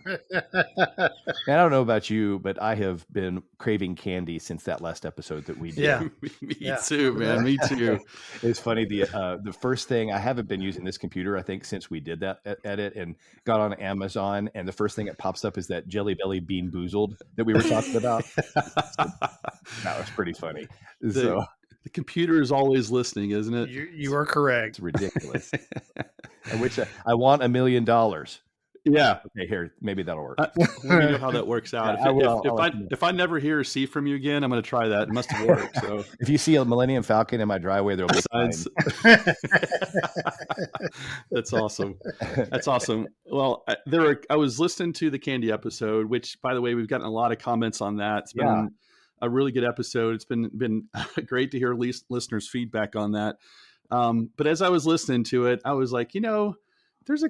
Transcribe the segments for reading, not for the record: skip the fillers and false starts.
And I don't know about you, but I have been craving candy since that last episode that we did. Yeah. Me too, man. Me too. It's funny. The first thing, I haven't been using this computer, I think, since we did that edit, and got on Amazon, and the first thing that pops up is that Jelly Belly Bean Boozled that we were talking about. That was pretty funny. So the computer is always listening, isn't it? You are correct. it's ridiculous. I want $1 million. Yeah. Okay, here, maybe that'll work. Let me know how that works out. Yeah, if I never hear or see from you again, I'm going to try that. It must have worked. So if you see a Millennium Falcon in my driveway, there'll be signs. That's awesome. That's awesome. Well, I was listening to the candy episode, which, by the way, we've gotten a lot of comments on that. It's been a really good episode. It's been great to hear listeners' feedback on that. But as I was listening to it, I was like, there's a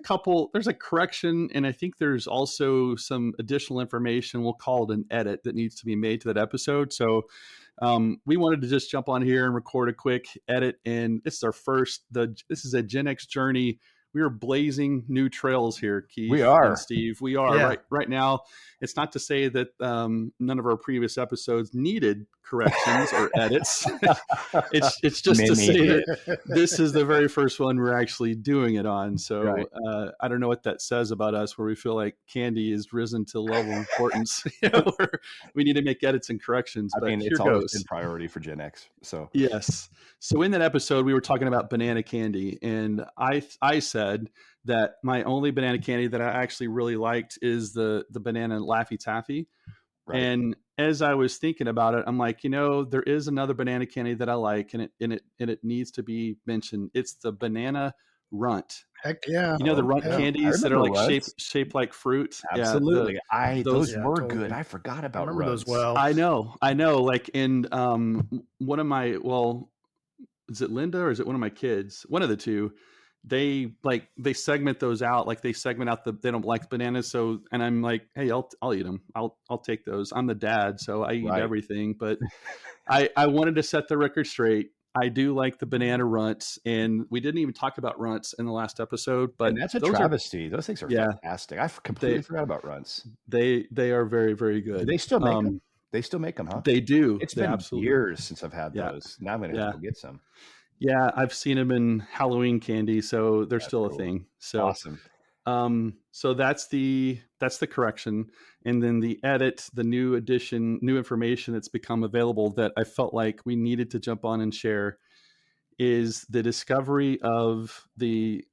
correction, and I think there's also some additional information, we'll call it an edit, that needs to be made to that episode. So we wanted to just jump on here and record a quick edit, and this is our first, this is a Gen X journey. We are blazing new trails here, Keith. We are. And Steve. We are right now. It's not to say that none of our previous episodes needed corrections or edits. It's just to say that this is the very first one we're actually doing it on. So I don't know what that says about us, where we feel like candy has risen to a level of importance where we need to make edits and corrections. I mean, it's always been priority for Gen X. So yes. So in that episode, we were talking about banana candy, and I said that my only banana candy that I actually really liked is the banana Laffy Taffy. Right. And as I was thinking about it, I'm like, there is another banana candy that I like, and it needs to be mentioned. It's the banana runt. Heck yeah. The runt candies that are like shaped like fruit. Absolutely. Those were good. I forgot about those well. I know. Like in one of my, is it Linda or is it one of my kids? One of the two. They segment those out. Like they segment out they don't like bananas. So, and I'm like, hey, I'll eat them. I'll take those. I'm the dad, so I eat everything. But I wanted to set the record straight. I do like the banana runts, and we didn't even talk about runts in the last episode. But that's a travesty. Those things are fantastic. I completely forgot about runts. They are very, very good. Do they still make them? They still make them, huh? They do. It's been years since I've had those. Now I'm going to have to get some. Yeah, I've seen them in Halloween candy, so they're still a thing. So awesome. So that's the correction, and then the edit, the new addition, new information that's become available that I felt like we needed to jump on and share is the discovery of the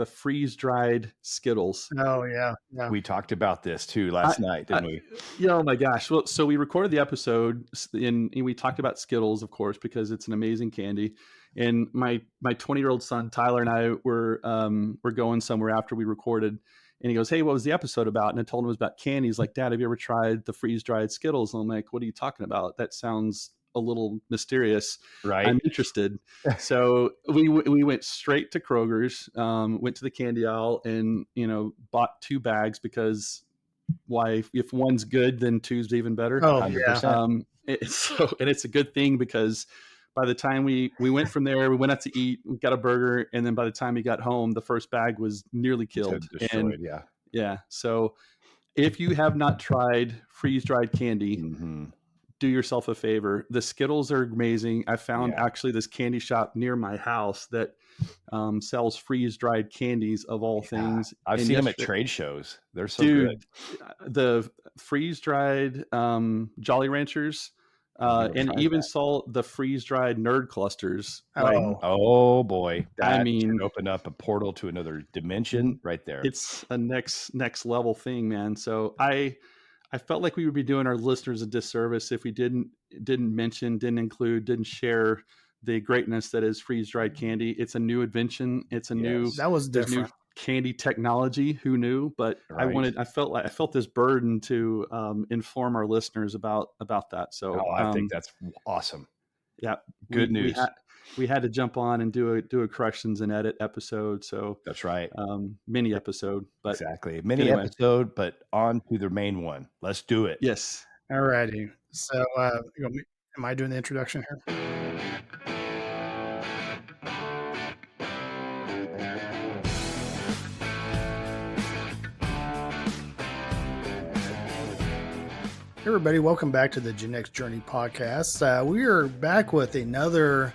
freeze-dried Skittles. Oh yeah. We talked about this too last night, didn't we? Yeah. Oh my gosh. Well, so we recorded the episode, and we talked about Skittles, of course, because it's an amazing candy. And my 20-year-old son Tyler and I were going somewhere after we recorded, and he goes, "Hey, what was the episode about?" And I told him it was about candy. He's like, "Dad, have you ever tried the freeze-dried Skittles?" And I'm like, "What are you talking about? That sounds a little mysterious." Right. I'm interested. So we went straight to Kroger's, went to the candy aisle, and bought 2 bags, because why? If one's good, then two's even better. Oh, 100%. And it's a good thing, because by the time we went from there, we went out to eat, we got a burger, and then by the time we got home, the first bag was nearly killed. Destroyed, yeah. So if you have not tried freeze-dried candy, do yourself a favor. The Skittles are amazing. I found actually this candy shop near my house that sells freeze-dried candies of all things. I've seen them at trade shows. They're so good. The freeze-dried Jolly Ranchers, and even saw the freeze-dried Nerd Clusters. Oh boy. That can open up a portal to another dimension right there. It's a next level thing, man. So I felt like we would be doing our listeners a disservice if we didn't mention, didn't include, didn't share the greatness that is freeze-dried candy. It's a new invention. It's a new candy technology. Who knew? But I felt this burden to inform our listeners about that. So I think that's awesome. Yeah, good news. We had to jump on and do a corrections and edit episode. So that's right. Mini episode, but exactly episode, but on to the main one. Let's do it. Yes. All righty. So, am I doing the introduction here? Hey everybody, welcome back to the Gen X Journey podcast. We are back with another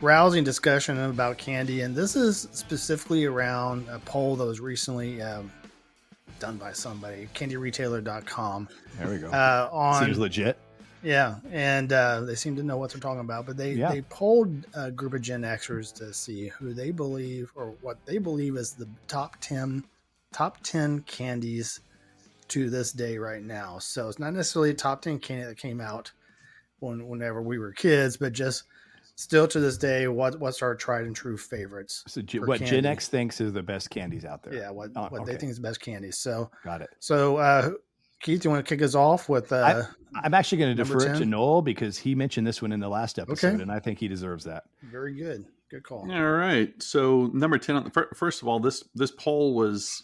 rousing discussion about candy, and this is specifically around a poll that was recently done by somebody, candyretailer.com. There we go. On Seems legit. Yeah, and they seem to know what they're talking about, but they polled a group of Gen Xers to see who they believe or what they believe is the top 10 candies to this day right now. So it's not necessarily a top 10 candy that came out whenever we were kids, but just still to this day, what's our tried and true favorites? So what candy. Gen X thinks is the best candies out there. Yeah, what they think is the best candies. So got it. So Keith, do you want to kick us off with? I'm actually going to defer 10? it to Noel because he mentioned this one in the last episode, and I think he deserves that. Very good. Good call. All right. So number 10. First of all, this poll was.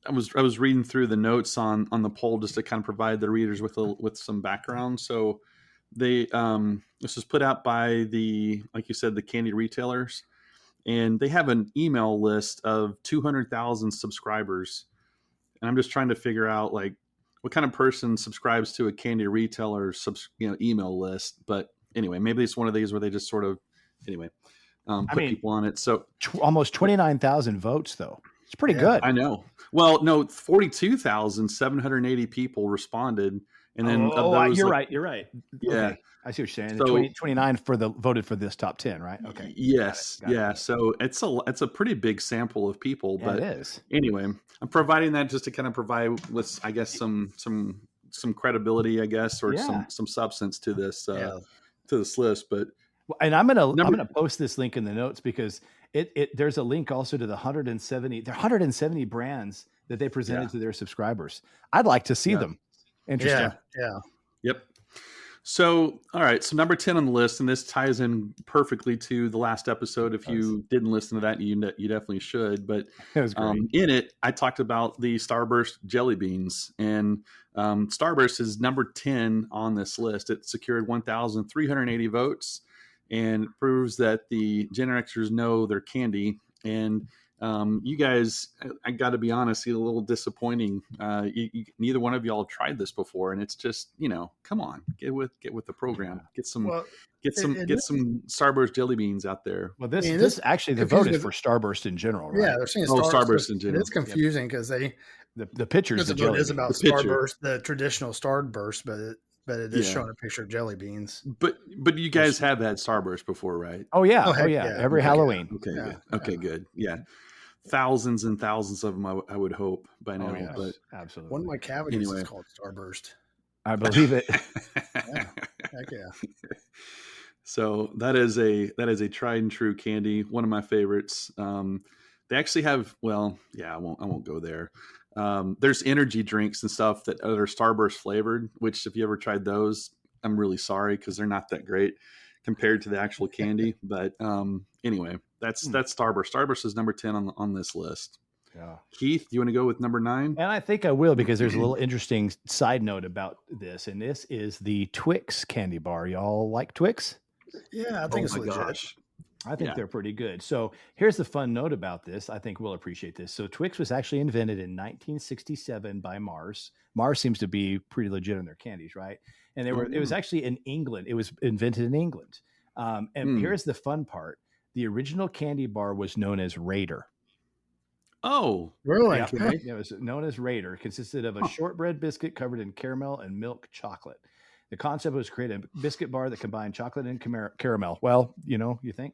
I was reading through the notes on the poll just to kind of provide the readers with some background. So they this was put out by like you said, the candy retailers, and they have an email list of 200,000 subscribers. And I'm just trying to figure out like what kind of person subscribes to a candy retailer email list. But anyway, maybe it's one of these where they just sort of put people on it. So almost 29,000 votes though. It's pretty good. I know. Well, no, 42,780 people responded, and then of those, you're right. Yeah, okay. I see what you're saying. So, 29 voted for this top 10, right? Okay. Yes. Got it. So it's a pretty big sample of people. Yeah, but it is. Anyway, I'm providing that just to kind of provide with, I guess, some credibility, I guess, or some substance to this to this list. But and I'm gonna post this link in the notes because there's a link also to the 170 brands that they presented to their subscribers. I'd like to see them. Interesting. Yeah. Yep. So, all right. So number 10 on the list, and this ties in perfectly to the last episode. If you didn't listen to that, you definitely should. But it was great. In it, I talked about the Starburst jelly beans, and Starburst is number 10 on this list. It secured 1,380 votes. And proves that the Gen Xers know their candy. And you guys, I got to be honest, it's a little disappointing. Neither one of y'all have tried this before, and it's just come on, get with the program, get some Starburst jelly beans out there. Well, this actually the vote is for Starburst in general, right? Yeah, they're saying Starburst in general. It's confusing because the pictures the vote is about Starburst, the traditional Starburst, but it is showing a picture of jelly beans. But you guys have had Starburst before, right? Oh yeah, every Halloween. Okay, good. Yeah, thousands and thousands of them. I would hope by now. Yes, but absolutely, one of my cavities is called Starburst. I believe it. Heck yeah. So that is a tried and true candy. One of my favorites. They actually have. Well, yeah, I won't go there. There's energy drinks and stuff that are Starburst flavored, which if you ever tried those, I'm really sorry because they're not that great compared to the actual candy. But anyway, that's Starburst. Starburst is number 10 on this list. Yeah. Keith, do you want to go with number 9? And I think I will because there's a little interesting side note about this, and this is the Twix candy bar. Y'all like Twix? Yeah, I think it's legit. Gosh. I think they're pretty good. So here's the fun note about this. I think we'll appreciate this. So Twix was actually invented in 1967 by Mars. Mars seems to be pretty legit in their candies, right? And it was actually in England. It was invented in England. And here's the fun part. The original candy bar was known as Raider. Oh, really? Yeah. Okay. It was known as Raider. It consisted of a shortbread biscuit covered in caramel and milk chocolate. The concept was to create a biscuit bar that combined chocolate and caramel. Well, you think.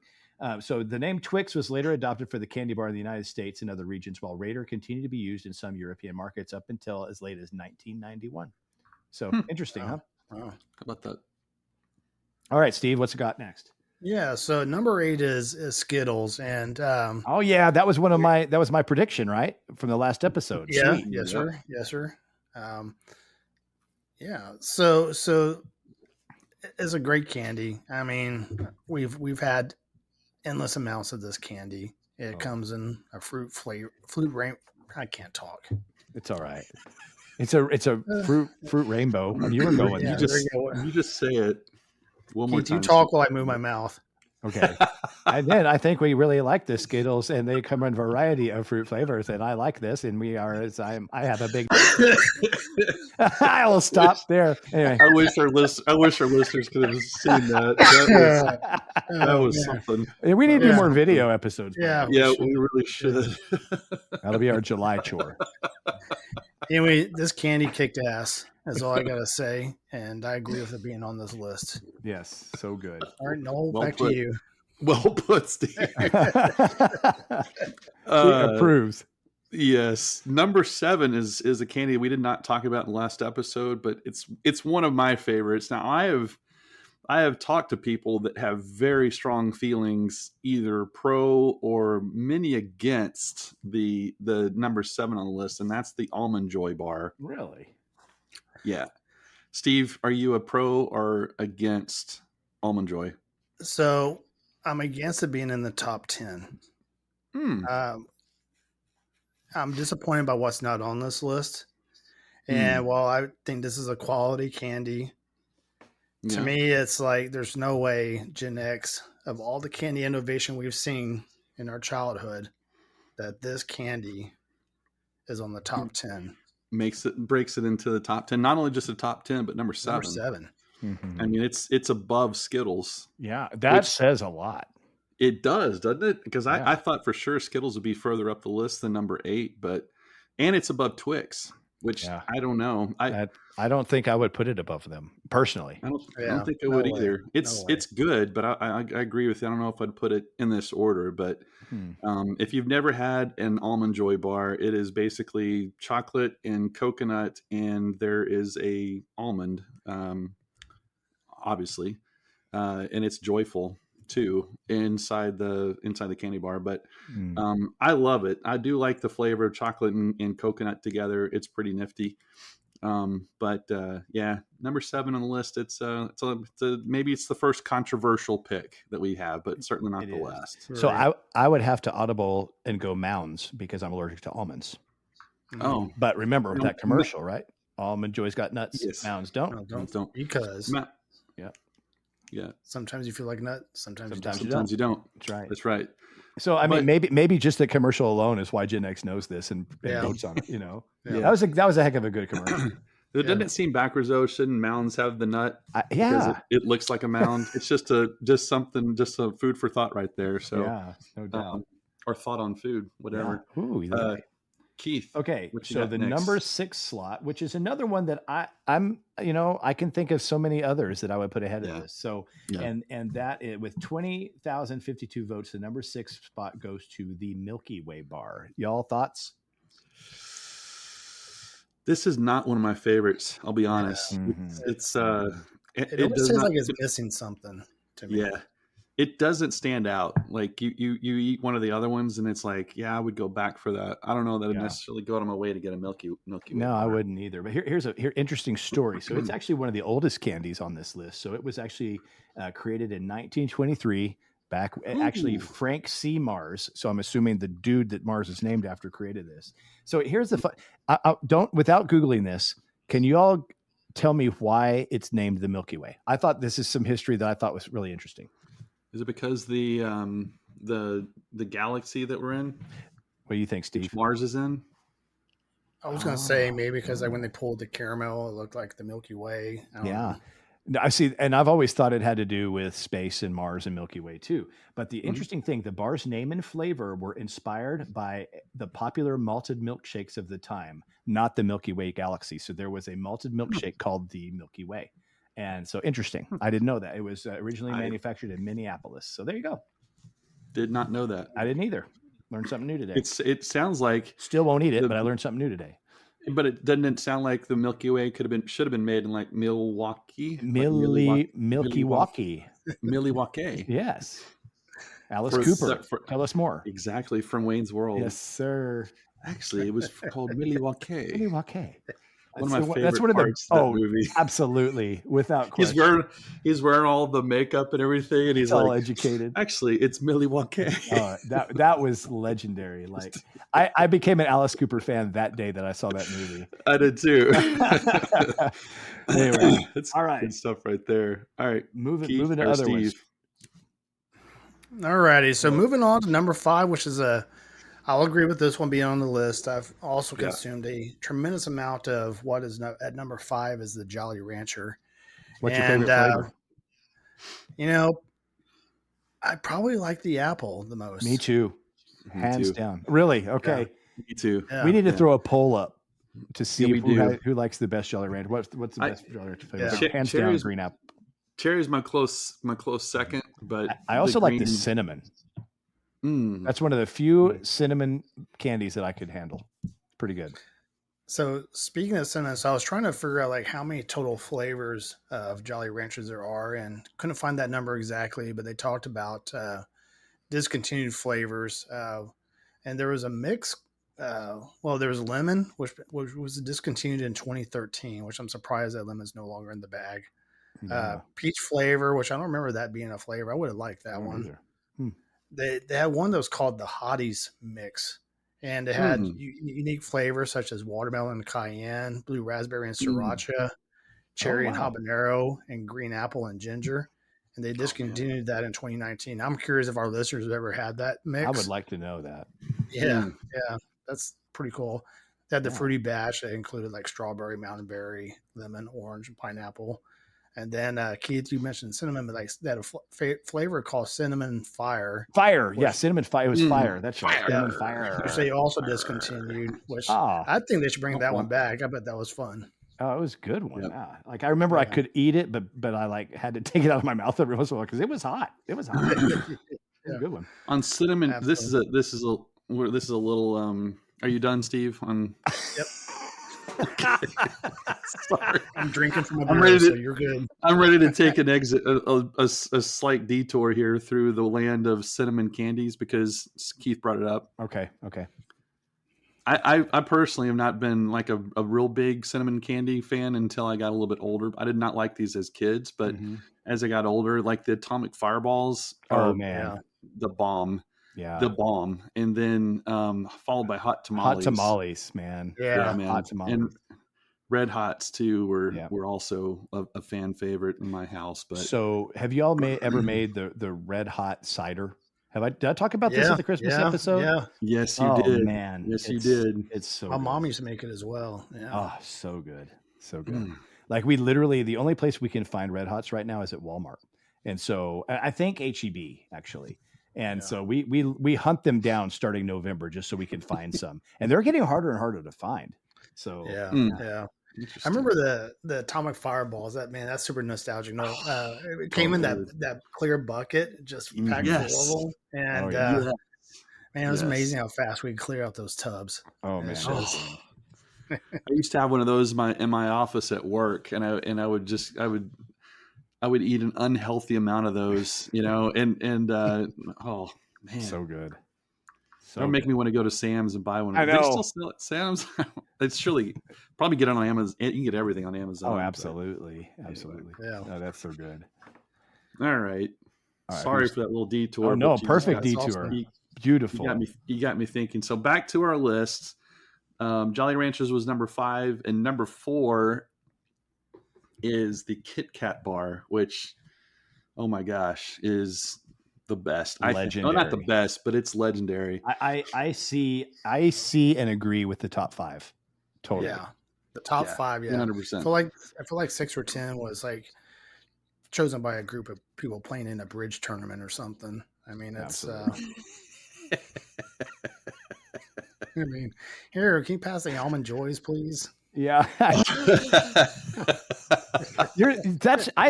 So the name Twix was later adopted for the candy bar in the United States and other regions, while Raider continued to be used in some European markets up until as late as 1991. So interesting, huh? Wow. How about that? All right, Steve, what's it got next? Yeah, so number 8 is Skittles, and that was that was my prediction, right, from the last episode. Yeah, sweet. Yes, sir. So it's a great candy. I mean, we've had endless amounts of this candy. It comes in a fruit rain. I can't talk. It's all right. It's a fruit rainbow. You were going. You just say it one more time. You talk while I move my mouth. Okay. And then I think we really like the Skittles, and they come in a variety of fruit flavors, and I like this, and I have a big. I will stop there. Anyway, I wish our listeners could have seen that. That was something. We need to do more video episodes. Yeah, we really should. That'll be our July chore. Anyway, this candy kicked ass. That's all I gotta say, and I agree with it being on this list. Yes, so good. All right, Noel, back to you. Well put, Steve. Approves. Yes, number 7 is a candy we did not talk about in the last episode, but it's one of my favorites. Now, I have talked to people that have very strong feelings, either pro or many against the number 7 on the list, and that's the Almond Joy bar. Really? Yeah. Steve, are you a pro or against Almond Joy? So I'm against it being in the top 10. I'm disappointed by what's not on this list. And while I think this is a quality candy, to me, it's like there's no way Gen X, of all the candy innovation we've seen in our childhood, that this candy is on the top 10. Breaks it into the top 10. Not only just the top 10, but number 7. Number 7. I mean, it's above Skittles. Yeah, that says a lot. It does, doesn't it? Because I thought for sure Skittles would be further up the list than number 8, and it's above Twix, which I don't know. I don't think I would put it above them personally. I don't think I would either. It's good, but I agree with you. I don't know if I'd put it in this order, but if you've never had an Almond Joy bar, it is basically chocolate and coconut, and there is a almond, obviously, and it's joyful too inside the candy bar. But I love it. I do like the flavor of chocolate and coconut together. It's pretty nifty. But number 7 on the list. It's maybe it's the first controversial pick that we have, but certainly not the last. So I would have to audible and go Mounds because I'm allergic to almonds. Oh, but remember that commercial, right? Almond Joy's got nuts. Yes. Mounds don't. No, don't. Because yeah. Sometimes you feel like nut. Sometimes you don't. That's right. That's right. So I mean, maybe just the commercial alone is why Gen X knows this and votes on it. You know, that was a heck of a good commercial. Doesn't it seem backwards though? Shouldn't mounds have the nut? Because it looks like a mound. It's just a food for thought right there. So no doubt. Or thought on food, whatever. Yeah. Ooh, Keith. Okay, so the number 6 slot, which is another one that I'm I can think of so many others that I would put ahead of this. So and that with 20,052 votes, the number 6 spot goes to the Milky Way bar. Y'all thoughts? This is not one of my favorites. I'll be honest. It's it almost seems like it's missing something to me. Yeah. It doesn't stand out. Like you eat one of the other ones and it's like, I would go back for that. I don't know that I'd necessarily go out of my way to get a Milky Way. No, I wouldn't either. But here's interesting story. So it's actually one of the oldest candies on this list. So it was actually created in 1923. Actually Frank C. Mars. So I'm assuming the dude that Mars is named after created this. So here's the fun. Without Googling this, can you all tell me why it's named the Milky Way? I thought this is some history that I thought was really interesting. Is it because the galaxy that we're in? What do you think, Steve? Which Mars is in? I was going to say maybe because when they pulled the caramel, it looked like the Milky Way. I don't know. I see, and I've always thought it had to do with space and Mars and Milky Way too. But the interesting thing, the bar's name and flavor were inspired by the popular malted milkshakes of the time, not the Milky Way galaxy. So there was a malted milkshake called the Milky Way. And so interesting. I didn't know that. It was originally manufactured in Minneapolis. So there you go. Did not know that. I didn't either. Learned something new today. It sounds like still won't eat it, but I learned something new today. But it doesn't sound like the Milky Way should have been made in like Milwaukee. Milwaukee. Milwaukee. Yes. Alice Cooper. Tell us more. Exactly, from Wayne's World. Yes, sir. Actually, it was called Milwaukee. Milwaukee. One of my favorite parts of that movie. Absolutely, without question. He's wearing all the makeup and everything, and he's all educated. Actually, it's Milwaukee. That was legendary. Like I became an Alice Cooper fan that day that I saw that movie. I did too. Anyway, that's all right, good stuff right there. All right, moving to other ones. All righty. So moving on to number 5, which is I'll agree with this one being on the list. I've also consumed a tremendous amount of what is at number 5 is the Jolly Rancher. What's your favorite flavor? I probably like the apple the most. Me too. Hands down. Really? Okay. Yeah, me too. Yeah. We need to throw a poll up to see who likes the best Jolly Rancher. What's the best Jolly Rancher flavor? Yeah. Hands down, green apple. Cherry is my close second, but I also like the cinnamon. That's one of the few cinnamon candies that I could handle. Pretty good. So speaking of cinnamon, so I was trying to figure out like how many total flavors of Jolly Ranchers there are, and couldn't find that number exactly. But they talked about discontinued flavors, and there was a mix. There was lemon, which was discontinued in 2013, which I'm surprised that lemon's no longer in the bag. Yeah. Peach flavor, which I don't remember that being a flavor. I would have liked that one. They had one that was called the Hotties Mix. And it had unique flavors such as watermelon and cayenne, blue raspberry and sriracha, cherry and habanero, and green apple and ginger. And they discontinued that in 2019. I'm curious if our listeners have ever had that mix. I would like to know that. Yeah, that's pretty cool. They had the fruity batch that included like strawberry, mountain berry, lemon, orange, and pineapple. And then Keith, you mentioned cinnamon, but like that flavor called cinnamon fire. Cinnamon fire. It was fire. That's right. Cinnamon fire. Which they also discontinued. Which I think they should bring that one back. I bet that was fun. Oh, it was a good one. Yep. Yeah. Like I remember I could eat it, but I like had to take it out of my mouth every once in a while because it was hot. It was hot. It was a good one. On cinnamon, this is a little. Are you done, Steve? Yep. Sorry, I'm drinking from a beer, so you're good. I'm ready to take an exit, a slight detour here through the land of cinnamon candies because Keith brought it up. Okay. I personally have not been like a real big cinnamon candy fan until I got a little bit older. I did not like these as kids, but as I got older, like the atomic fireballs are the bomb. Yeah, the bomb, and then followed by hot tamales. Hot tamales, man. Yeah, man. Hot tamales. And red hots too were also a fan favorite in my house. But so, have you all ever made the red hot cider? Did I talk about this at the Christmas episode? Yeah. Yes, you did. Man, yes, you did. It's so. My mom used to make it as well. Yeah. Oh, so good, so good. Like we literally, the only place we can find red hots right now is at Walmart, and so I think HEB actually. And so we hunt them down starting November just so we can find some, and they're getting harder and harder to find. So yeah. I remember the atomic fireballs. That's super nostalgic. No, it came in that clear bucket, just packed full of them, and man, it was amazing how fast we could clear out those tubs. Oh man. I used to have one of those in my office at work, and I would eat an unhealthy amount of those, and oh man, so good. Don't make me want to go to Sam's and buy one. I know. They still sell it at Sam's. It's surely probably get it on Amazon. You can get everything on Amazon. Oh, absolutely. Yeah. Oh, that's so good. All right. Sorry for that little detour. Oh no, perfect detour. Awesome. Beautiful. You got me thinking. So back to our list. Jolly Ranchers was number 5, and number 4 is the Kit Kat bar, which, oh my gosh, is the best. Legendary. Not the best, but it's legendary. I see and agree with the top 5. Totally. Yeah. The top 5, 100%. I feel like 6 or 10 was like chosen by a group of people playing in a bridge tournament or something. I mean, it's I mean, here, can you pass the almond joys, please? Yeah. I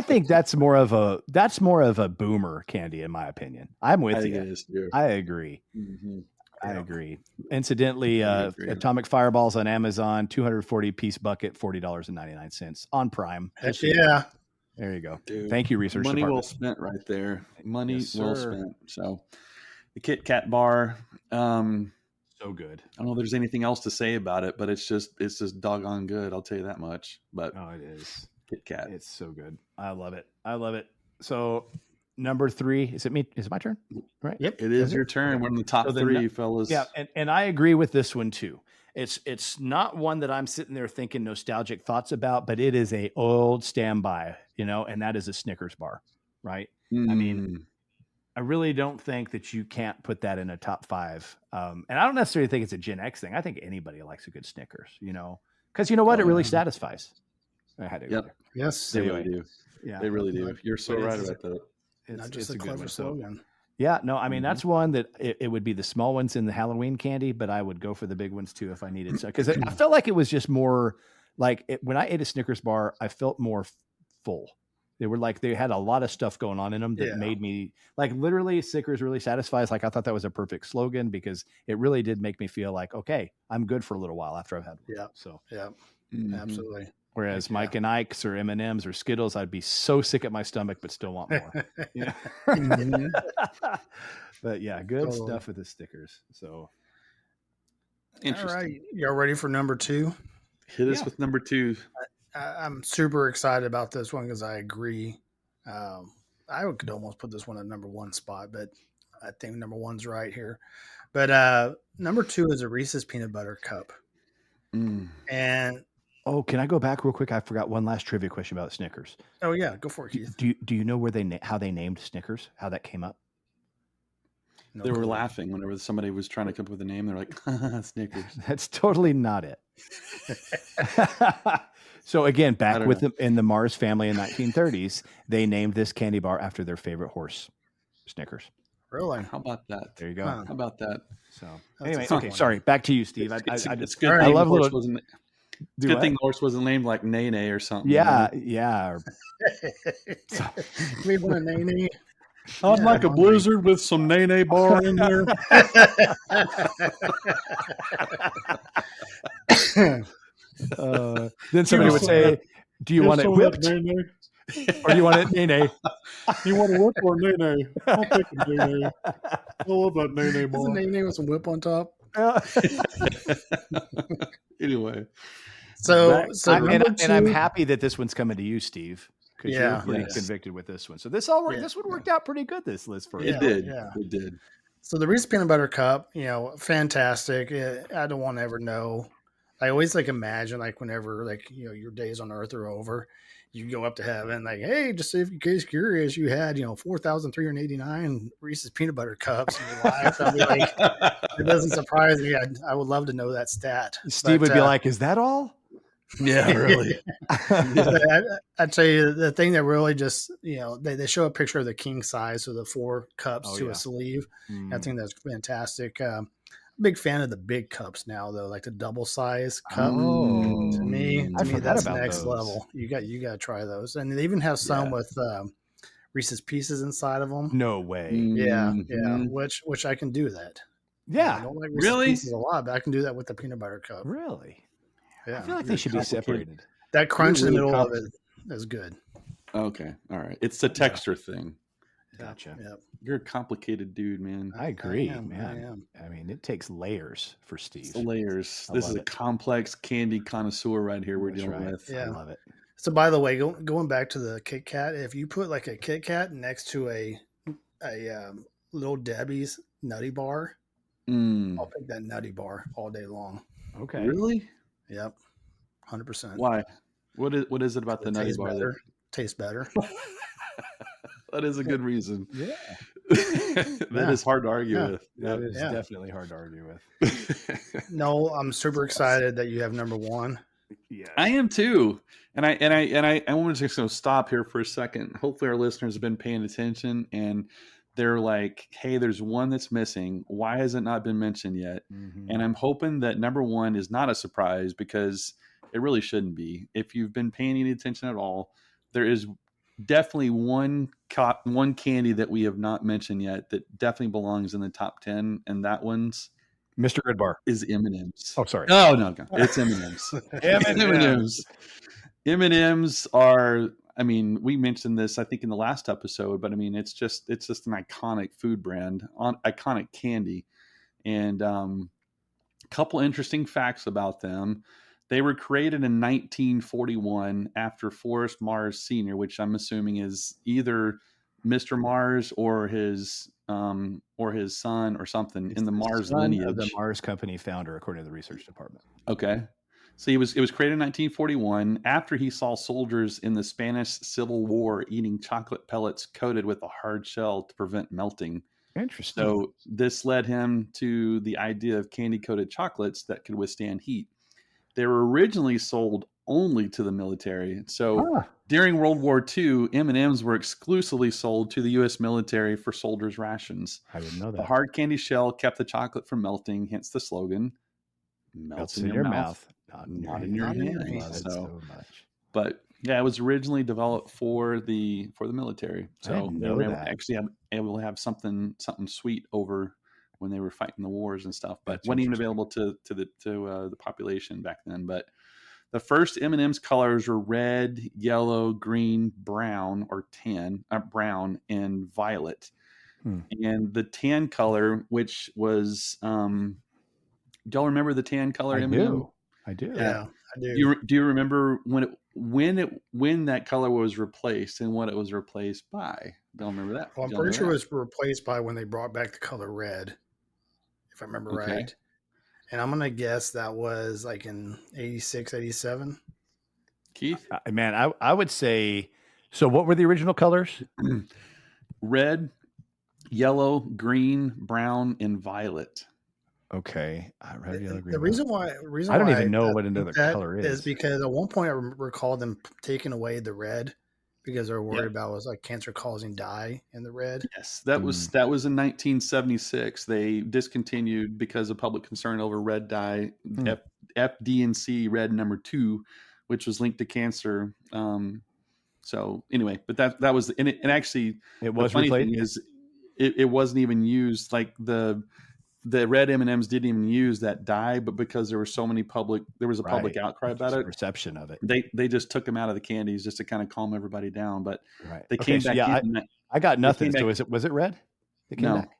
think that's more of a boomer candy, in my opinion. I'm with you. I agree. Mm-hmm. I agree. Incidentally, Atomic Fireballs on Amazon, 240 piece bucket, $40.99 on Prime. Heck yeah. There you go. Dude, thank you, research money department. Well spent right there. Money well spent. So the Kit Kat bar, so good. I don't know if there's anything else to say about it, but it's just doggone good. I'll tell you that much. But it is Kit Kat. It's so good. I love it. So number 3, is it me? Is it my turn? Right. Yep. It is your turn. We're in the top 3, fellas. Yeah. And I agree with this one too. It's not one that I'm sitting there thinking nostalgic thoughts about, but it is a old standby, and that is a Snickers bar. Right. I mean, I really don't think that you can't put that in a top 5. And I don't necessarily think it's a Gen X thing. I think anybody likes a good Snickers, because you know what? It really satisfies. I had to go there. Yes. They really do. Yeah. They really do. You're so right about that. Not just a clever slogan. Yeah, no, I mean, that's one that it would be the small ones in the Halloween candy, but I would go for the big ones too if I needed to. Because I felt like it was just more like when I ate a Snickers bar, I felt more full. They were like, they had a lot of stuff going on in them that made me like literally Snickers really satisfies. Like I thought that was a perfect slogan because it really did make me feel like, okay, I'm good for a little while after I've had one. Yeah. So, Absolutely. Whereas Mike and Ike's or M&Ms or Skittles, I'd be so sick at my stomach, but still want more. But yeah, good stuff with the stickers. So, all right, y'all ready for number 2? Hit us with number 2. I'm super excited about this one because I agree. I could almost put this one at number 1 spot, but I think number 1's right here. But number 2 is a Reese's Peanut Butter Cup. And can I go back real quick? I forgot one last trivia question about Snickers. Oh yeah, go for it, Keith. Do you know where how they named Snickers? How that came up? No, they were laughing whenever somebody was trying to come up with a name. They're like, Snickers. That's totally not it. So again, back with in the Mars family in 1930s, they named this candy bar after their favorite horse, Snickers. Really? How about that? There you go. How about that? So anyway, okay, sorry. Back to you, Steve. It's good. I love little. Good thing the horse wasn't named like Nene or something. Yeah, yeah. We want a Nene. I'd like a blizzard with some Nene bar in there. Then somebody would say, "Do you want it whipped, or do you want it Nene?" You want a whip or Nene? I'll take a Nene. I love that Nene bar. Is a Nene with some whip on top? Anyway, so I'm happy that this one's coming to you, Steve. Because you're pretty convicted with this one. So this one worked out pretty good. This list for you. It did. So the Reese's Peanut Butter Cup, fantastic. I don't want to ever know. I always imagine whenever your days on Earth are over, you go up to heaven hey, just if you case curious, you had 4,389 Reese's Peanut Butter Cups in your life. I'll be like, it doesn't surprise me. I would love to know that stat. Steve would be like, "Is that all?" Yeah, really. I'd tell you the thing that really just, they show a picture of the king size, so the 4 cups to a sleeve. I think that's fantastic. Big fan of the big cups now, though, like the double size cup. To me, that's next level. You got to try those, and they even have some with Reese's Pieces inside of them. No way. Yeah. Which I can do that. Yeah, I don't like Reese's Pieces a lot, but I can do that with the peanut butter cup. Really? Yeah. I feel like they should be separated. That crunch in the middle of it is good. Okay. All right. It's the texture thing. Gotcha. Yeah. You're a complicated dude, man. I agree, man. I mean, it takes layers for Steve. It's layers. This is a complex candy connoisseur right here we're dealing with. Yeah. I love it. So by the way, going back to the Kit Kat, if you put a Kit Kat next to a Little Debbie's Nutty Bar, I'll pick that Nutty Bar all day long. Okay. Really? Yep. 100%. Why? What is it about the Nutty Bar that tastes better? That is a good reason. Yeah. That is hard to argue with. That is definitely hard to argue with. No, I'm super excited that you have number 1. Yeah, I am too. And I want to just stop here for a second. Hopefully our listeners have been paying attention and they're like, hey, there's one that's missing. Why has it not been mentioned yet? And I'm hoping that number 1 is not a surprise because it really shouldn't be. If you've been paying any attention at all, there is definitely one candy that we have not mentioned yet that definitely belongs in the top 10. And that one's Mr. Goodbar is M&M's. Oh, sorry. No. It's M&M's. M&M's. M&M's are, I mean, we mentioned this, I think, in the last episode, but I mean, it's just an iconic food brand, iconic candy. And a couple interesting facts about them. They were created in 1941 after Forrest Mars Sr., which I'm assuming is either Mr. Mars or his son or something in the Mars lineage. Of the Mars Company founder, according to the research department. Okay. So it was created in 1941 after he saw soldiers in the Spanish Civil War eating chocolate pellets coated with a hard shell to prevent melting. Interesting. So this led him to the idea of candy-coated chocolates that could withstand heat. They were originally sold only to the military. So during World War II, M&Ms were exclusively sold to the U.S. military for soldiers' rations. I didn't know that. The hard candy shell kept the chocolate from melting, hence the slogan, melts in your mouth, not in your hand. So much. But yeah, it was originally developed for the military. So they were able to have something sweet over when they were fighting the wars and stuff, but wasn't even available to the population back then. But the first M&M's colors were red, yellow, green, brown, or brown, and violet. And the tan color, which was, do y'all remember the tan color M&M? I do. Yeah, I do. Do you remember when that color was replaced and what it was replaced by? Don't remember that. Well, I'm pretty sure it was replaced by when they brought back the color red, if I remember right. And I'm going to guess that was like in 86, 87. Keith? Man, I would say, so what were the original colors? Red, yellow, green, brown, and violet. Okay. The reason why I don't even know what another color is because at one point I recall them taking away the red because they were worried about was like cancer causing dye in the red. Yes, that was in 1976. They discontinued because of public concern over red dye, FD&C red number 2, which was linked to cancer. So anyway, but that was and actually it was the funny thing is it wasn't even used. Like the red M&Ms didn't even use that dye, but because there was a public outcry about it, perception of it. They just took them out of the candies just to kind of calm everybody down. But they came back in. I got nothing. So was it red? They came back.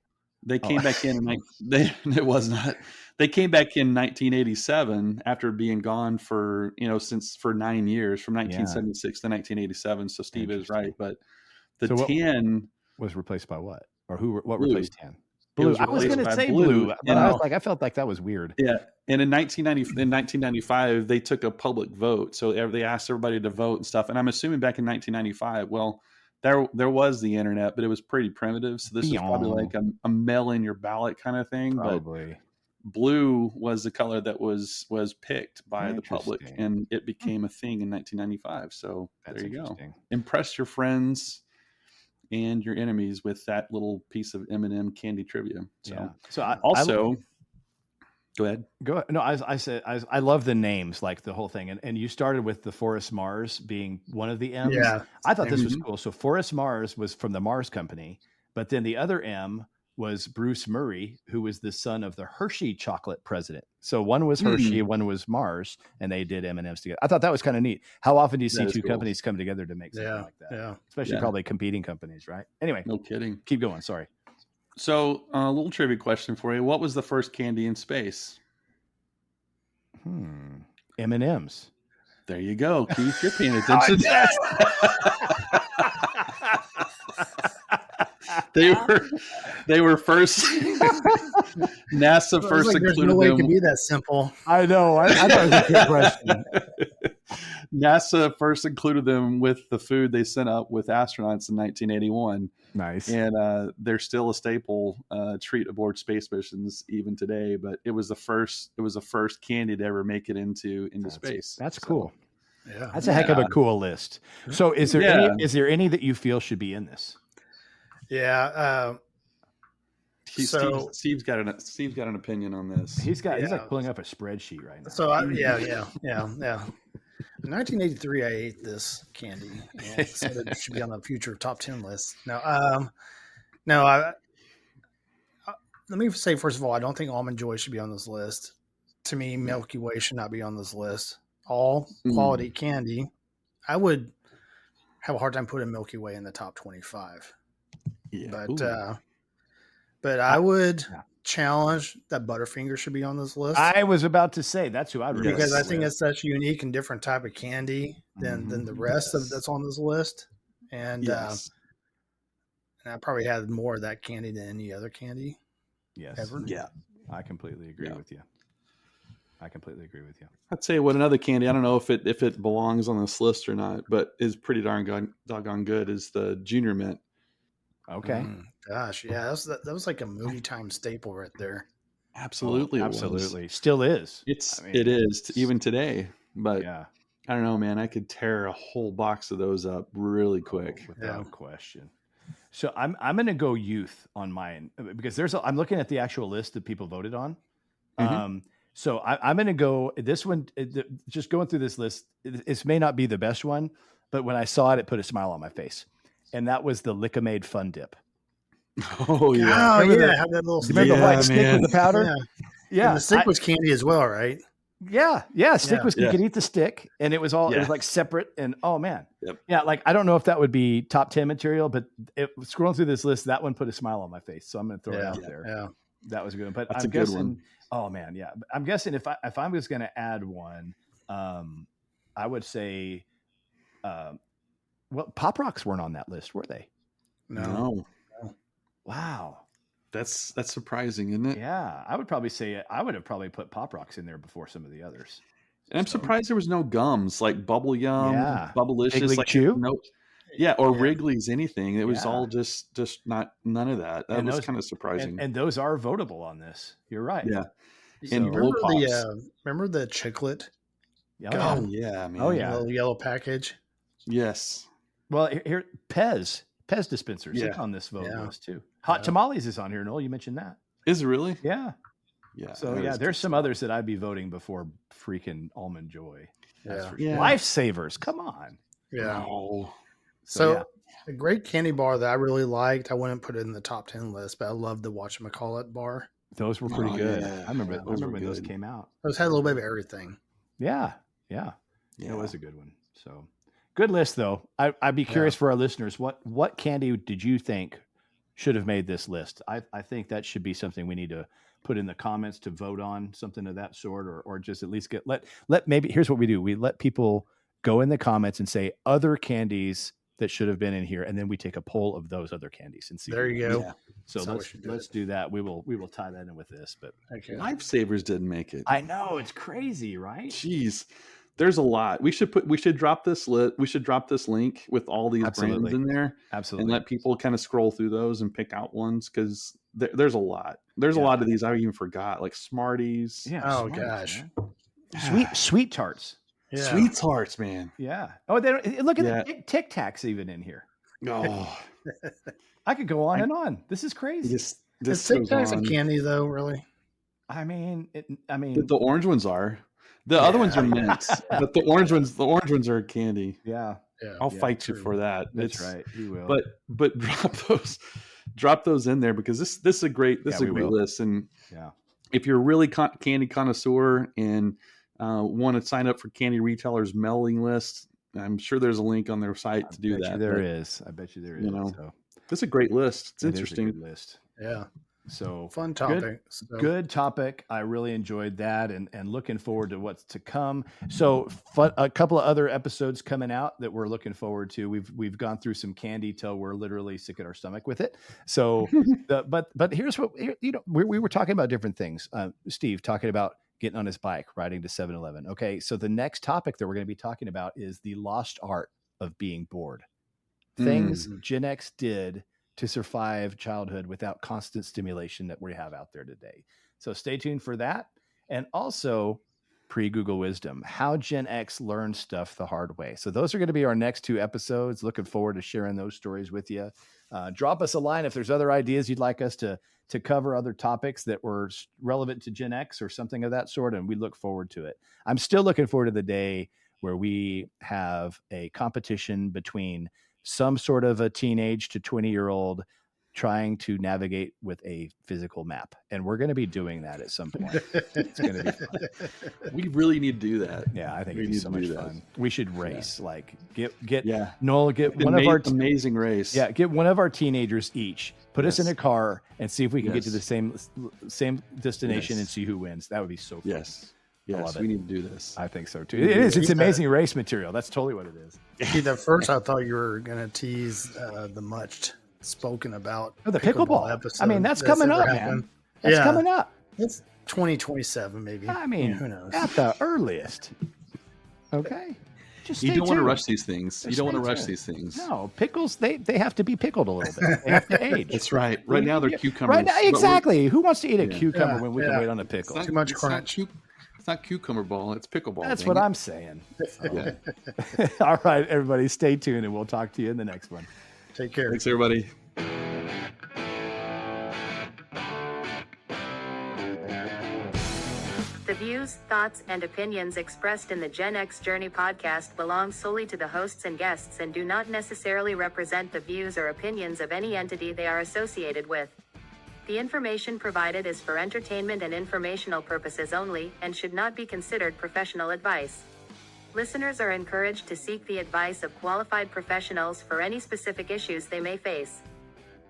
They came back in. It was not. They came back in 1987 after being gone for 9 years, from 1976 to 1987. So Steve is right, but the tan was replaced by what? Or what replaced tan? Blue. I was going to say blue, but I felt like that was weird. Yeah, and in 1995, they took a public vote, so they asked everybody to vote and stuff. And I'm assuming back in 1995, well, there was the internet, but it was pretty primitive. So this was probably like a mail in your ballot kind of thing. Probably. But blue was the color that was picked by the public, and it became a thing in 1995. So there you go. Impress your friends and your enemies with that little piece of M&M candy trivia. So go ahead. No, I said I love the names, like the whole thing, and you started with the Forest Mars being one of the M's. Yeah, I thought this was cool. So Forest Mars was from the Mars Company, but then the other M was Bruce Murray, who was the son of the Hershey chocolate president. So one was Hershey, one was Mars, and they did M&Ms together. I thought that was kind of neat. How often do you see two companies come together to make something like that? Yeah. Especially probably competing companies, right? Anyway. No kidding. Keep going. Sorry. So a little trivia question for you. What was the first candy in space? M&Ms. There you go, Keith. You're paying attention. They were first. NASA first included them. There's no way it could be that simple. I know. I thought it was a good question. NASA first included them with the food they sent up with astronauts in 1981. Nice. And they're still a staple treat aboard space missions even today. But it was the first candy to ever make it into space. That's cool. Yeah, that's a heck of a cool list. So is there any that you feel should be in this? Yeah. Steve's got an opinion on this. He's like pulling up a spreadsheet right now. So in 1983, I ate this candy, and so it should be on the future top 10 list. Let me say first of all, I don't think Almond Joy should be on this list. To me, Milky Way should not be on this list. All quality candy. I would have a hard time putting Milky Way in the top 25. Yeah. But I would challenge that Butterfinger should be on this list. I was about to say that's who I'd really because I think it's such a unique and different type of candy than the rest of that's on this list. And and I probably had more of that candy than any other candy. Yes. Ever. Yeah. I completely agree with you. I completely agree with you. I'd say what another candy, I don't know if it belongs on this list or not, but is pretty doggone good, is the Junior Mint. Okay. Gosh, yeah, that was like a movie time staple right there. Absolutely, absolutely, still is. It is even today. But yeah, I don't know, man. I could tear a whole box of those up really quick, without question. So I'm going to go youth on mine because I'm looking at the actual list that people voted on. Mm-hmm. So I'm going to go this one. Just going through this list, it may not be the best one, but when I saw it, it put a smile on my face, and that was the Lick-O-Made Fun Dip. Oh yeah, have that little remember the white stick with the powder? Yeah. And the stick was candy as well, right? Yeah. Stick was, you could eat the stick, and it was all, it was like separate, and oh man. Yep. Yeah, like I don't know if that would be top 10 material, but scrolling through this list, that one put a smile on my face. So I'm going to throw it out there. Yeah. That was good. But that's I'm a good guessing, one. Oh man, yeah. I'm guessing if I was going to add one, I would say, well, Pop Rocks weren't on that list, were they? No. Wow. That's surprising, isn't it? Yeah, I would probably say I would have probably put Pop Rocks in there before some of the others. And I'm surprised there was no gums like Bubble Yum, Bubblicious, like Chew? No, or Wrigley's, anything. It was all just none of that. That was kind of surprising. And those are votable on this. You're right. Yeah. So, and remember the chiclet? Oh yeah, man. Oh yeah, little yellow package. Yes. Well, here Pez dispensers on this vote list too. Hot Tamales is on here, Noel. You mentioned that. Is it really? Yeah. Yeah. So there's some others that I'd be voting before freaking Almond Joy. Yeah. Lifesavers. Come on. Yeah. Oh. So a great candy bar that I really liked. I wouldn't put it in the top 10 list, but I love the whatchamacallit bar. Those were pretty good. Yeah. I remember when those came out. Those had a little bit of everything. Yeah. It was a good one. So good list though. I'd be curious for our listeners, what candy did you think should have made this list? I think that should be something we need to put in the comments to vote on, something of that sort, or just at least let maybe here's what we do. We let people go in the comments and say other candies that should have been in here, and then we take a poll of those other candies and see. There you go. Yeah. So let's do that. We will tie that in with this. But Lifesavers didn't make it. I know, it's crazy, right? Jeez. There's a lot. We should drop this link with all these brands in there. Absolutely. And let people kind of scroll through those and pick out ones, because there's a lot. There's a lot of these I even forgot, like Smarties. Yeah. Oh gosh. Sweet tarts. Yeah. Sweet tarts, man. Yeah. Oh, look at the Tic Tacs even in here. Oh, I could go on and on. This is crazy. This Tic Tacs a candy though, really? I mean, the orange ones are. The other ones are mints, but the orange ones are candy. Yeah. I'll fight you for that. That's right. You will. But drop those in there, because this is a great list. And if you're a really candy connoisseur and want to sign up for Candy Retailer's mailing list, I'm sure there's a link on their site to do that. I bet you there is. So it's a great list. It's interesting. Is a good list. Yeah. So fun topic. Good topic. I really enjoyed that, and looking forward to what's to come. So a couple of other episodes coming out that we're looking forward to. We've gone through some candy till we're literally sick at our stomach with it. So, but here's what we were talking about different things. Steve talking about getting on his bike, riding to 7-Eleven. Okay, so the next topic that we're going to be talking about is the lost art of being bored. Things Gen X did to survive childhood without constant stimulation that we have out there today. So stay tuned for that. And also pre-Google wisdom, how Gen X learned stuff the hard way. So those are going to be our next two episodes. Looking forward to sharing those stories with you. Drop us a line if there's other ideas you'd like us to cover, other topics that were relevant to Gen X or something of that sort. And we look forward to it. I'm still looking forward to the day where we have a competition between some sort of a teenage to 20-year-old trying to navigate with a physical map. And we're going to be doing that at some point. It's going to be fun. We really need to do that. Yeah, I think it'd be so much fun. We should race. Like get Noel, get one of our amazing race. Yeah, get one of our teenagers each. Put us in a car and see if we can get to the same destination and see who wins. That would be so fun. Yes, we need to do this. I think so too. It is. It's amazing race material. That's totally what it is. See, at first I thought you were going to tease the much spoken about the pickleball episode. I mean, that's coming up, man. That's coming up. 2027, maybe. I mean, who knows? at the earliest. Okay. Just you don't want to tuned. rush these things. You don't want to rush these things. No, pickles, they have to be pickled a little bit. They have to age. That's right. Right now they're cucumbers. Right now, exactly. Who wants to eat a cucumber when we can wait on a pickle? Too much crunch. It's not cucumber ball. It's pickleball. That's what I'm saying. So. All right, everybody, stay tuned, and we'll talk to you in the next one. Take care. Thanks, everybody. The views, thoughts, and opinions expressed in the Gen X Journey podcast belong solely to the hosts and guests and do not necessarily represent the views or opinions of any entity they are associated with. The information provided is for entertainment and informational purposes only and should not be considered professional advice. Listeners are encouraged to seek the advice of qualified professionals for any specific issues they may face.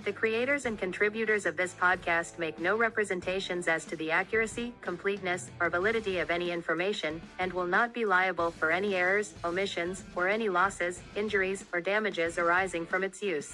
The creators and contributors of this podcast make no representations as to the accuracy, completeness, or validity of any information, and will not be liable for any errors, omissions, or any losses, injuries, or damages arising from its use.